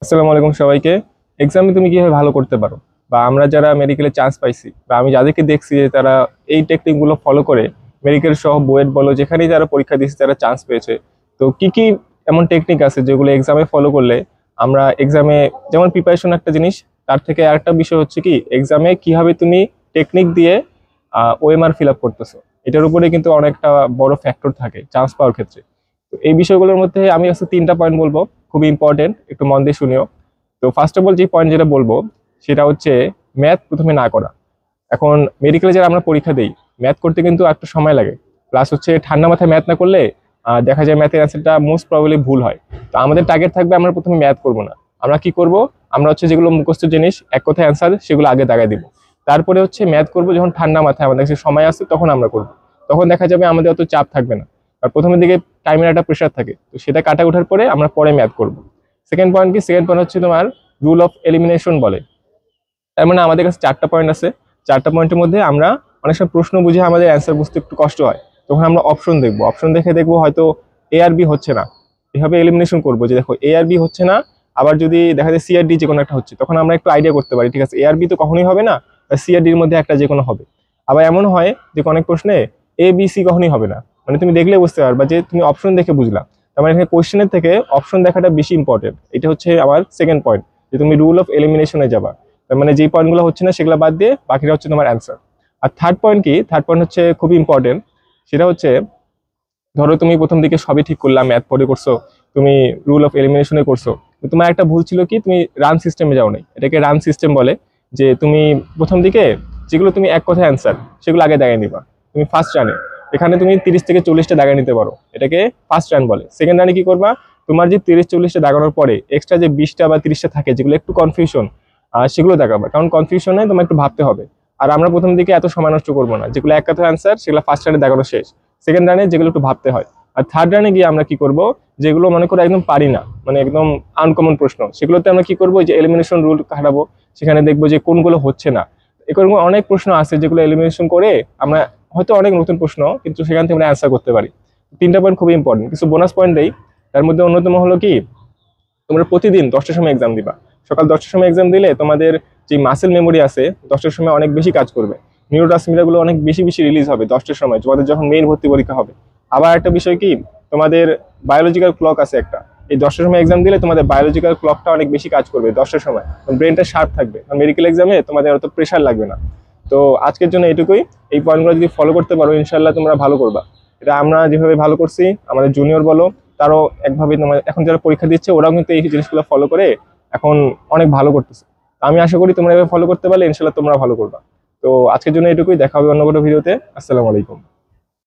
আসসালামু আলাইকুম সবাইকে। এক্সামে তুমি কিভাবে ভালো করতে পারো, বা আমরা যারা মেডিকেলে চান্স পাইছি বা আমি যাদেরকে দেখছি যে তারা এই টেকনিকগুলো ফলো করে মেডিকেল সহ বুয়েট বলো যেখানেই যারা পরীক্ষা দিচ্ছে তারা চান্স পেয়েছে। তো কি কি এমন টেকনিক আছে যেগুলো এক্সামে ফলো করলে আমরা এক্সামে, যেমন প্রিপারেশন একটা জিনিস, তার থেকে আরেকটা বিষয় হচ্ছে কি এক্সামে কিভাবে তুমি টেকনিক দিয়ে ওএমআর ফিল আপ করতেছো, এটার উপরে কিন্তু অনেকটা বড় ফ্যাক্টর থাকে চান্স পাওয়ার ক্ষেত্রে। তো এই বিষয়গুলোর মধ্যে আমি আজকে 3টা পয়েন্ট বলবো, খুবই ইম্পর্টেন্ট, একটু মন দিয়ে শুনিও। তো ফার্স্ট অফ অল যে পয়েন্ট যেটা বলবো সেটা হচ্ছে ম্যাথ প্রথমে না করা। এখন মেডিকেলে যারা আমরা পরীক্ষা দিই, ম্যাথ করতে কিন্তু একটু সময় লাগে, প্লাস হচ্ছে ঠান্ডা মাথায় ম্যাথ না করলে দেখা যায় ম্যাথের অ্যান্সারটা মোস্ট প্রবাবলি ভুল হয়। তো আমাদের টার্গেট থাকবে আমরা প্রথমে ম্যাথ করব না, আমরা কি করব, আমরা হচ্ছে যেগুলো মুখস্থ জিনিস এক কথায় অ্যান্সার সেগুলো আগে দাগায় দিব। তারপরে হচ্ছে ম্যাথ করব যখন ঠান্ডা মাথায় আমাদের কাছে সময় আছে তখন আমরা করব। তখন দেখা যাবে আমাদের অত চাপ থাকবে না, আর প্রথমের দিকে টাইমের একটা প্রেশার থাকে, তো সেটা কাটা ওঠার পরে আমরা পরে ম্যাথ করব। সেকেন্ড পয়েন্ট কি, সেকেন্ড পয়েন্ট হচ্ছে তোমার রুল অফ এলিমিনেশন বলে। তার মানে আমাদের কাছে 4টা পয়েন্ট আছে, 4টা পয়েন্টের মধ্যে আমরা অনেক সময় প্রশ্ন বুঝে আমাদের অ্যান্সার বুঝতে একটু কষ্ট হয়, তখন আমরা অপশন দেখবো, অপশন দেখে দেখবো হয়তো এ আর বি হচ্ছে না, এভাবে এলিমিনেশন করবো যে দেখো এ আর বি হচ্ছে না, আবার যদি দেখা যায় সি আর ডি যে কোনো একটা হচ্ছে, তখন আমরা একটু আইডিয়া করতে পারি ঠিক আছে এ আর বি তো কখনোই হবে না, সি আর ডির মধ্যে একটা যে কোনো হবে। আবার এমন হয় যে অনেক প্রশ্নে এ বি সি কখনোই হবে না, মানে তুমি দেখলে বুঝতে পারবা যে তুমি অপশন দেখে বুঝলা। তার মানে এখানে কোয়েশ্চেনের থেকে অপশন দেখাটা বেশি ইম্পর্টেন্ট, এটা হচ্ছে আমার সেকেন্ড পয়েন্ট, যে তুমি রুল অফ এলিমিনেশনে যাবা। তার মানে যে পয়েন্টগুলো হচ্ছে না সেগুলো বাদ দিয়ে বাকিটা হচ্ছে তোমার অ্যান্সার। আর থার্ড পয়েন্ট কি, থার্ড পয়েন্ট হচ্ছে খুবই ইম্পর্টেন্ট, সেটা হচ্ছে ধরো তুমি প্রথম দিকে সবই ঠিক করলা, ম্যাথ পড়ে করছো, তুমি রুল অফ এলিমিনেশনে করছো, তো তোমার একটা ভুল ছিল কি, তুমি রান সিস্টেমে যাও নাই, এটাকে রান সিস্টেম বলে। যে তুমি প্রথম দিকে যেগুলো তুমি এক কথায় অ্যান্সার সেগুলো আগে দাগায় নিবা, তুমি ফার্স্ট রানে এখানে তুমি 30 থেকে 40টা দাগায় নিতে পারো, এটাকে ফার্স্ট রান বলে। সেকেন্ড রানে কি করবা, তোমার যে 30-40টা দাগানোর পরে এক্সট্রা যে 20টা বা 30টা থাকে যেগুলো একটু কনফিউশন, সেগুলো দেখাবা, কারণ কনফিউশনে তোমার একটু ভাবতে হবে। আর আমরা প্রথম দিকে এত সময় নষ্ট করবো না, যেগুলো এক কথায় অ্যান্সার সেগুলো ফার্স্ট রানে দেখানো শেষ, সেকেন্ড রানে যেগুলো একটু ভাবতে হয়। আর থার্ড রানে গিয়ে আমরা কি করব, যেগুলো মনে করো একদম পারি না, মানে একদম আনকমন প্রশ্ন, সেগুলোতে আমরা কি করবো, যে এলিমিনেশন রুল খাটাবো, সেখানে দেখবো যে কোনগুলো হচ্ছে না। এরকম অনেক প্রশ্ন আছে যেগুলো এলিমিনেশন করে আমরা হয়তো অনেক নতুন প্রশ্ন কিন্তু সেখান থেকে আমরা অ্যান্সার করতে পারি। 3টা পয়েন্ট খুবই ইম্পর্টেন্ট, কিছু বোনাস পয়েন্ট দেই। তার মধ্যে অন্যতম হলো কি, তোমরা প্রতিদিন 10টার সময় এক্সাম দিবা। সকাল 10টার সময় এক্সাম দিলে তোমাদের যে মাসেল মেমোরি আছে 10টার সময় অনেক বেশি কাজ করবে, নিউরো ট্রান্সমিটার গুলো অনেক বেশি বেশি রিলিজ হবে 10টার সময় তোমাদের যখন মেইন ভর্তি পরীক্ষা হবে। আবার একটা বিষয় কি, তোমাদের বায়োলজিক্যাল ক্লক আছে একটা, এই 10টার সময় এক্সাম দিলে তোমাদের বায়োলজিক্যাল ক্লকটা অনেক বেশি কাজ করবে 10টার সময়, ব্রেনটা শার্প থাকবে, মেডিকেল এক্সামে তোমাদের অত প্রেশার লাগবে না। তো আজকের জন্য এটুকুই, এই পয়েন্টগুলো যদি ফলো করতে পারো ইনশাল্লাহ তোমরা ভালো করবা। এটা আমরা যেভাবে ভালো করছি, আমাদের জুনিয়র বলো তারও একভাবে, তোমার এখন যারা পরীক্ষা দিচ্ছে ওরাও কিন্তু এই জিনিসগুলো ফলো করে এখন অনেক ভালো করতেছে। আমি আশা করি তোমরা এভাবে ফলো করতে পারলে ইনশাল্লাহ তোমরা ভালো করবা। তো আজকের জন্য এটুকুই, দেখা হবে অন্য কোনো ভিডিওতে। আসসালামু আলাইকুম।